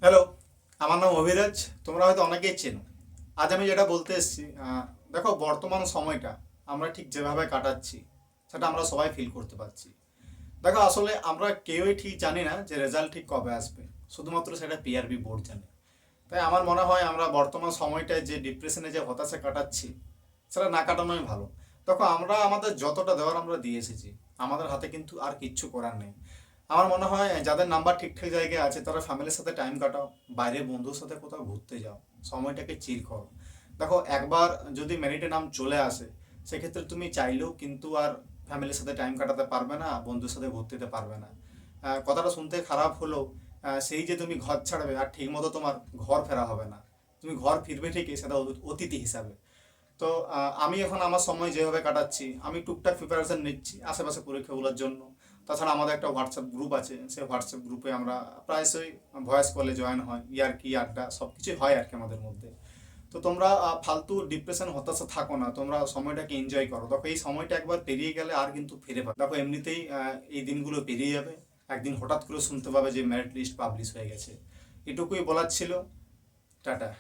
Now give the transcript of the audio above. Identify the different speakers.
Speaker 1: Hello, আমার নাম অভিরাজ। তোমরা হয়তো অনেকেই চেনো। আজ আমি যেটা বলতে এসেছি, দেখো বর্তমান সময়টা আমরা ঠিক যেভাবে কাটাচ্ছি সেটা আমরা সবাই ফিল করতে পারছি। দেখো আসলে আমরা কেউই ঠিক জানি না যে রেজাল্ট ঠিক কবে আসবে, শুধুমাত্র সেটা পিআরবি বোর্ড জানে। তাই আমার মনে হয় আমরা বর্তমান সময়টায় যে ডিপ্রেশনে যে হতাশা কাটাচ্ছি সেটা না কাটানোই ভালো। দেখো আমরা আমাদের যতটা দেওয়ার আমরা দিয়ে এসেছি, আমাদের হাতে কিন্তু আর কিচ্ছু করার নেই। আমার মনে হয় যাদের নাম্বার ঠিকঠাক জায়গায় আছে তারা ফ্যামিলির সাথে টাইম কাটাও, বাইরে বন্ধুর সাথে কোথাও ঘুরতে যাও, সময়টাকে চিল করো। দেখো একবার যদি মেরিটে নাম চলে আসে, সেক্ষেত্রে তুমি চাইলেও কিন্তু আর ফ্যামিলির সাথে টাইম কাটাতে পারবে না, বন্ধুর সাথে ঘুরতে যেতে পারবে না। কথাটা শুনতে খারাপ হলেও সেই যে তুমি ঘর ছাড়বে আর ঠিক মতো তোমার ঘর ফেরা হবে না। তুমি ঘর ফিরবে ঠিকই, সেটা অতিথি হিসাবে। তো আমি এখন আমার সময় যেভাবে কাটাচ্ছি, আমি টুকটাক প্রিপারেশন নিচ্ছি আশেপাশে পরীক্ষাগুলোর জন্য। তাছাড়া আমাদের একটা হোয়াটসঅ্যাপ গ্রুপ আছে, সেই হোয়াটসঅ্যাপ গ্রুপে আমরা প্রায়শই ভয়েস কলে জয়েন হয়, ইয়ার কি আড্ডা সব কিছুই হয় আর কি আমাদের মধ্যে। তো তোমরা ফালতু ডিপ্রেশন হতাশা থাকো না, তোমরা সময়টাকে এনজয় করো। দেখো এই সময়টা একবার পেরিয়ে গেলে আর কিন্তু ফিরে পাবে। দেখো এমনিতেই এই দিনগুলো পেরিয়ে যাবে, একদিন হঠাৎ করে শুনতে পাবে যে মেরিট লিস্ট পাবলিশ হয়ে গেছে। এটুকুই বলার ছিল। টাটা।